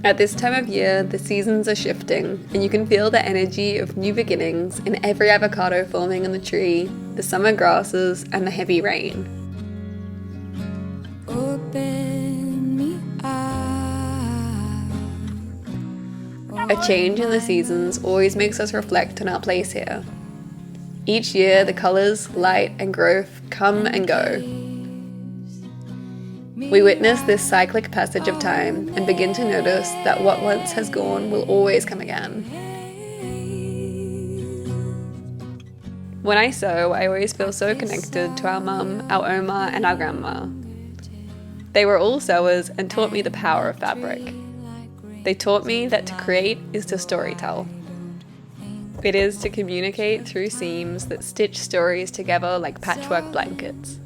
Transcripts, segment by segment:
At this time of year, the seasons are shifting, and you can feel the energy of new beginnings in every avocado forming on the tree, the summer grasses, and the heavy rain. Open me up. A change in the seasons always makes us reflect on our place here. Each year, the colours, light, and growth come and go. We witness this cyclic passage of time and begin to notice that what once has gone will always come again. When I sew, I always feel so connected to our mum, our Oma, and our grandma. They were all sewers and taught me the power of fabric. They taught me that to create is to storytell. It is to communicate through seams that stitch stories together like patchwork blankets.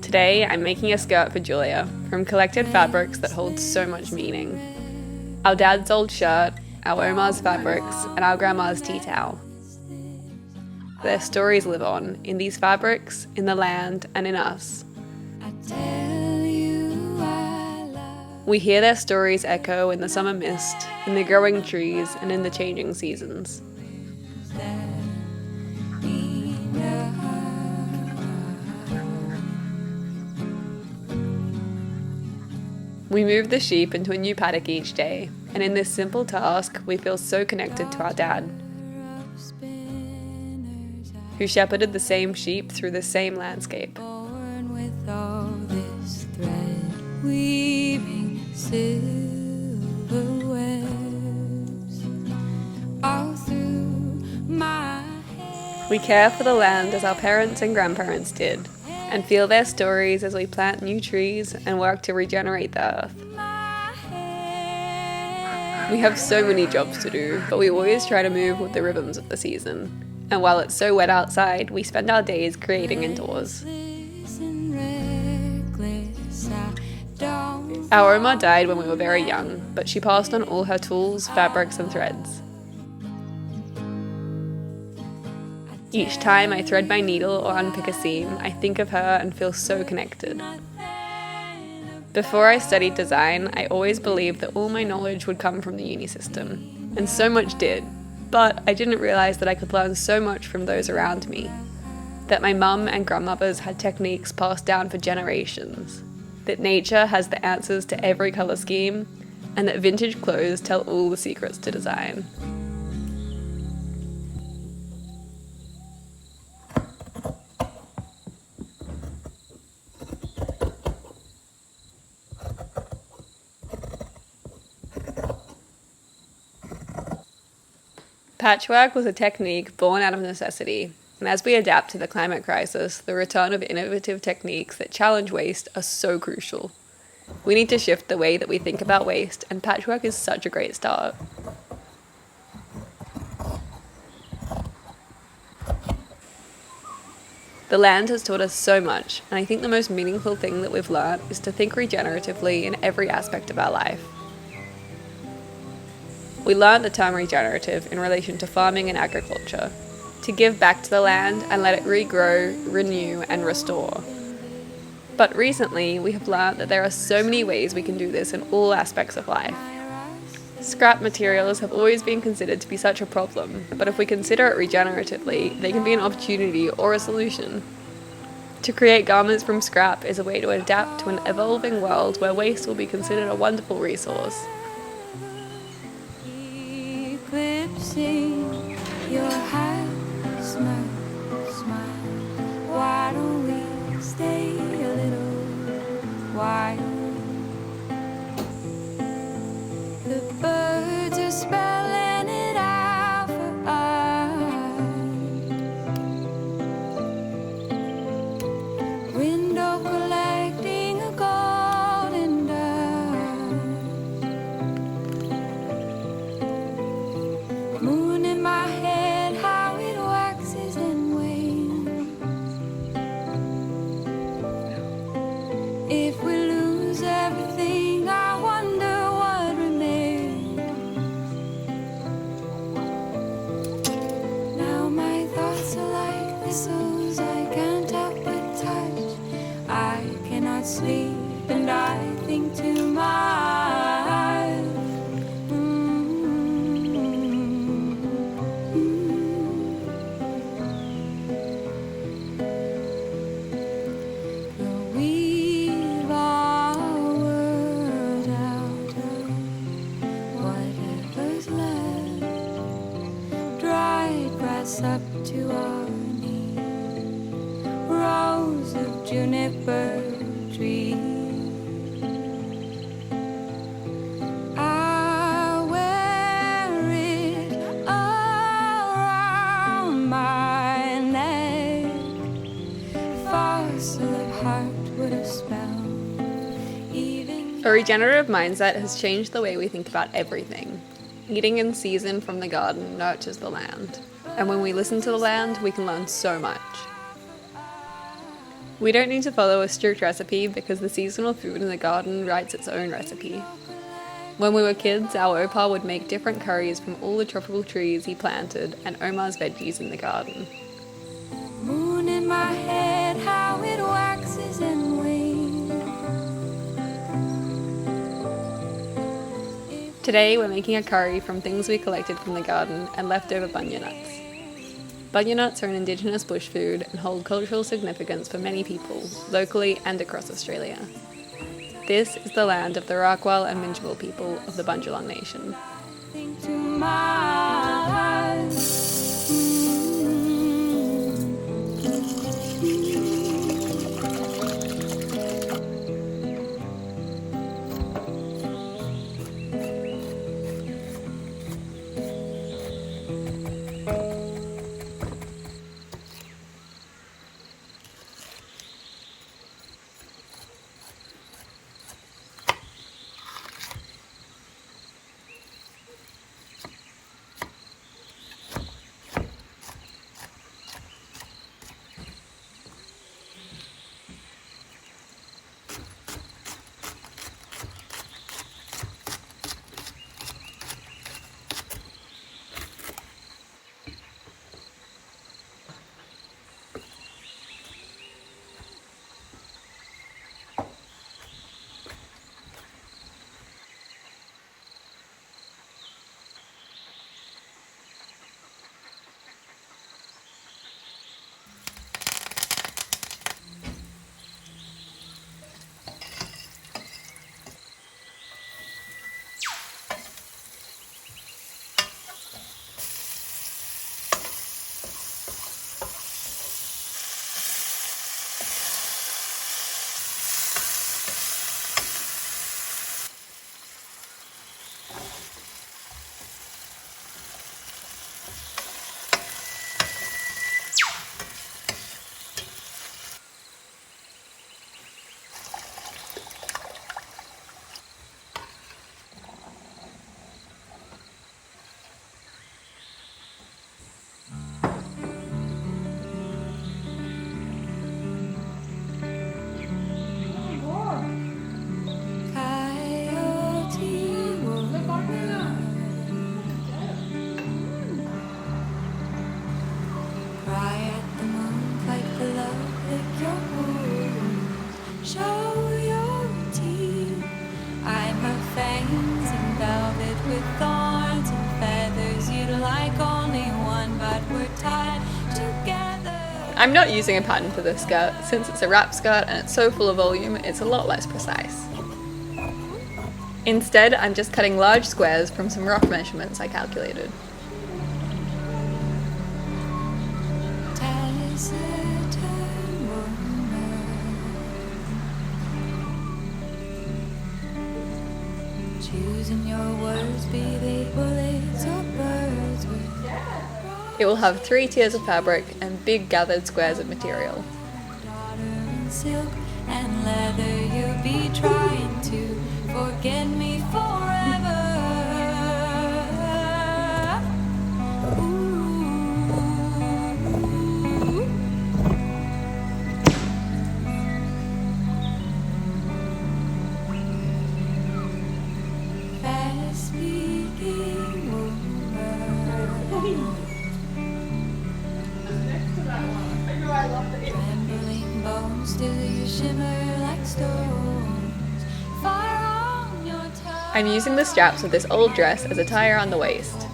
Today, I'm making a skirt for Julia from collected fabrics that hold so much meaning. Our dad's old shirt, our Oma's fabrics, and our grandma's tea towel. Their stories live on in these fabrics, in the land, and in us. We hear their stories echo in the summer mist, in the growing trees, and in the changing seasons. We move the sheep into a new paddock each day, and in this simple task, we feel so connected to our dad, who shepherded the same sheep through the same landscape. We care for the land as our parents and grandparents did, and feel their stories as we plant new trees and work to regenerate the earth. We have so many jobs to do, but we always try to move with the rhythms of the season. And while it's so wet outside, we spend our days creating indoors. Our Oma died when we were very young, but she passed on all her tools, fabrics, and threads. Each time I thread my needle or unpick a seam, I think of her and feel so connected. Before I studied design, I always believed that all my knowledge would come from the uni system, and so much did, but I didn't realise that I could learn so much from those around me, that my mum and grandmothers had techniques passed down for generations, that nature has the answers to every colour scheme, and that vintage clothes tell all the secrets to design. Patchwork was a technique born out of necessity, and as we adapt to the climate crisis, the return of innovative techniques that challenge waste are so crucial. We need to shift the way that we think about waste, and patchwork is such a great start. The land has taught us so much, and I think the most meaningful thing that we've learned is to think regeneratively in every aspect of our life. We learned the term regenerative in relation to farming and agriculture, to give back to the land and let it regrow, renew, and restore. But recently, we have learned that there are so many ways we can do this in all aspects of life. Scrap materials have always been considered to be such a problem, but if we consider it regeneratively, they can be an opportunity or a solution. To create garments from scrap is a way to adapt to an evolving world where waste will be considered a wonderful resource. Eclipsing your happy smile, why don't we stay a little while? The birds are spelling it out for us. Window collecting a golden dust. Moon in my head, how it waxes and wanes. If we lose everything, I wonder what remains. Now my thoughts are like whistles, I can't help but sleep and I think to myself, we've our world out of whatever's left, dried grass up to our knees, rows of juniper trees. I wear it around my neck, fossil of heart with a spell. Even A regenerative mindset has changed the way we think about everything. Eating in season from the garden nurtures the land, and when we listen to the land, we can learn so much. We don't need to follow a strict recipe because the seasonal food in the garden writes its own recipe. When we were kids, our Opa would make different curries from all the tropical trees he planted and Omar's veggies in the garden. moon in my head, how it waxes and wanes. Today we're making a curry from things we collected from the garden and leftover bunya nuts. Bunya nuts are an Indigenous bush food and hold cultural significance for many people, locally and across Australia. This is the land of the Arakwal and Minjungbal people of the Bundjalung Nation. Think to myself, I'm not using a pattern for this skirt, since it's a wrap skirt and it's so full of volume, it's a lot less precise. Instead, I'm just cutting large squares from some rough measurements I calculated. Choosing your words, be they bullets or birds with It will have 3 tiers of fabric and big gathered squares of material. daughter in silk and leather. You'll be trying to forget me forever. Ooh. Fast speaking woman. Trembling bones, do you shimmer like like stones. Fire on your tongue. I'm using the straps of this old dress as a tie around the waist.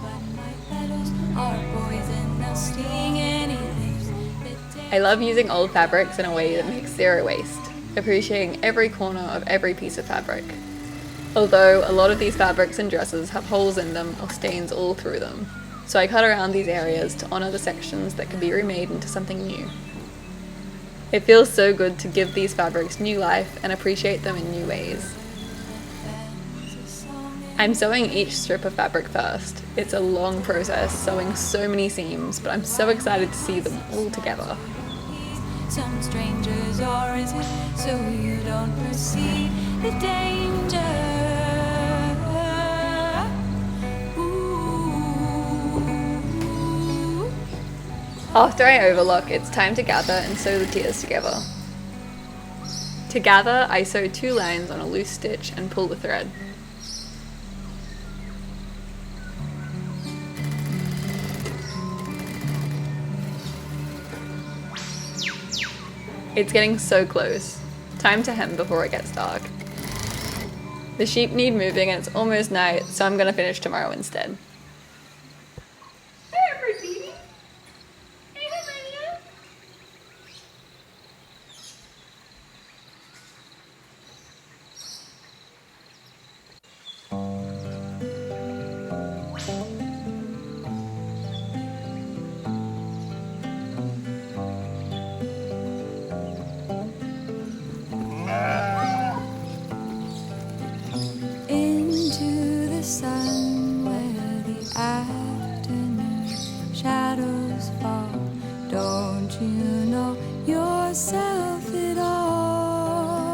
I love using old fabrics in a way that makes zero waste, appreciating every corner of every piece of fabric. Although a lot of these fabrics and dresses have holes in them or stains all through them, so I cut around these areas to honour the sections that can be remade into something new. It feels so good to give these fabrics new life and appreciate them in new ways. I'm sewing each strip of fabric first. It's a long process, sewing so many seams, but I'm so excited to see them all together. Some strangers, or is it so you don't perceive the danger? Ooh. After I overlock, it's time to gather and sew the tiers together. To gather, I sew 2 lines on a loose stitch and pull the thread. It's getting so close. Time to hem before it gets dark. The sheep need moving and it's almost night, so I'm gonna finish tomorrow instead. Into the sun where the afternoon shadows fall. Don't you know yourself at all?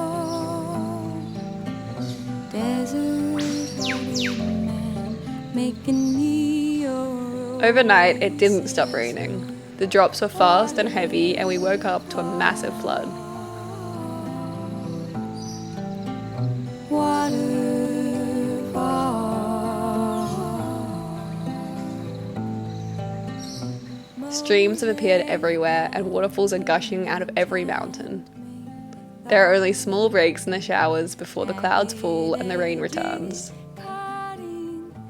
Desert-hearted man making me your Overnight, it didn't stop raining. The drops were fast and heavy, and we woke up to a massive flood. Streams have appeared everywhere, and waterfalls are gushing out of every mountain. There are only small breaks in the showers before the clouds fall and the rain returns.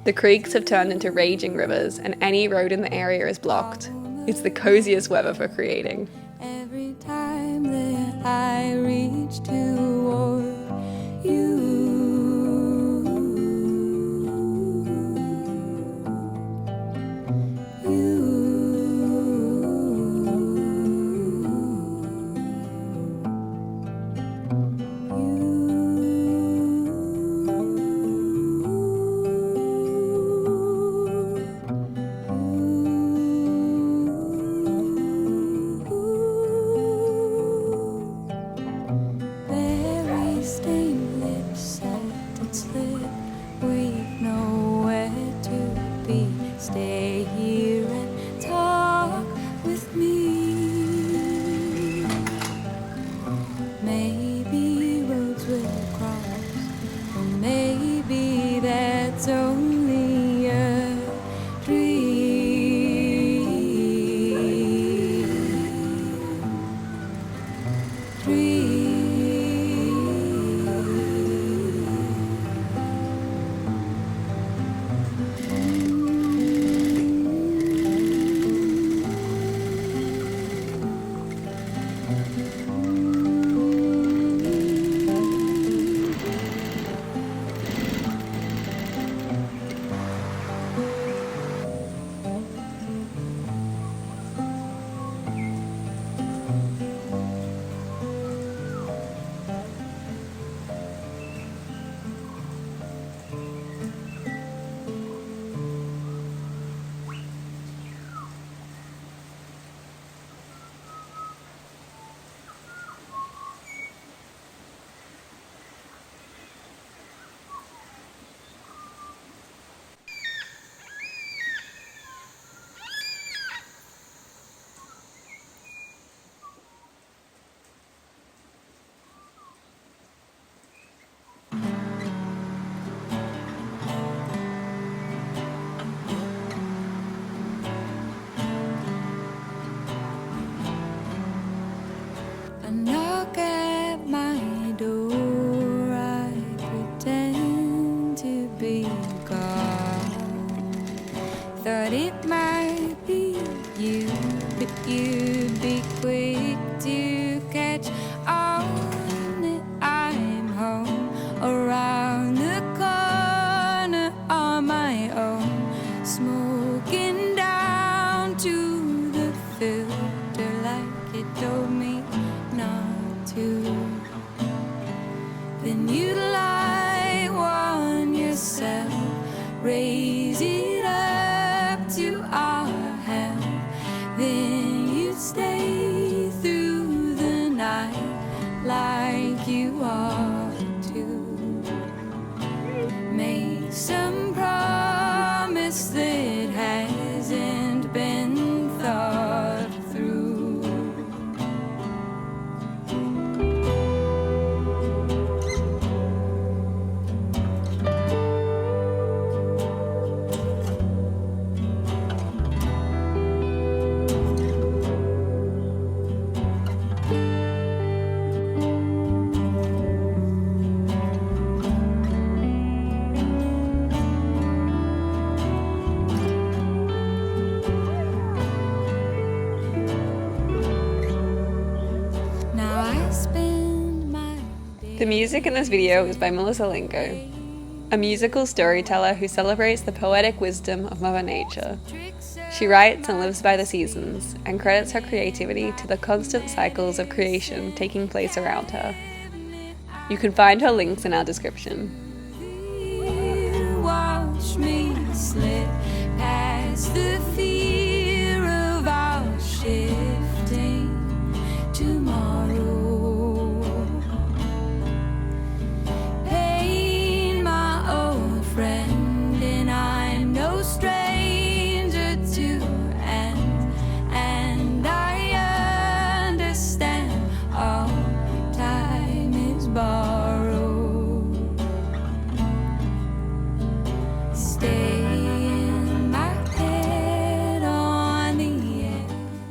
The creeks have turned into raging rivers, and any road in the area is blocked. It's the coziest weather for creating. Every time that I reach toward you. Stay here and talk with me. Maybe roads will cross, or maybe that's only a dream. A knock at my door. like it told me not to. Then you light one yourself, raise it up to our hell. Then you stay through the night like you ought to. Make some promise that hasn't been thought through. The music in this video is by Melissa Lingo, a musical storyteller who celebrates the poetic wisdom of Mother Nature. She writes and lives by the seasons, and credits her creativity to the constant cycles of creation taking place around her. You can find her links in our description. Watch me slip past the fear of our shifting tomorrow.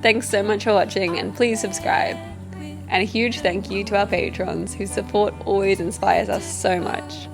Thanks so much for watching, and please subscribe. And a huge thank you to our patrons whose support always inspires us so much.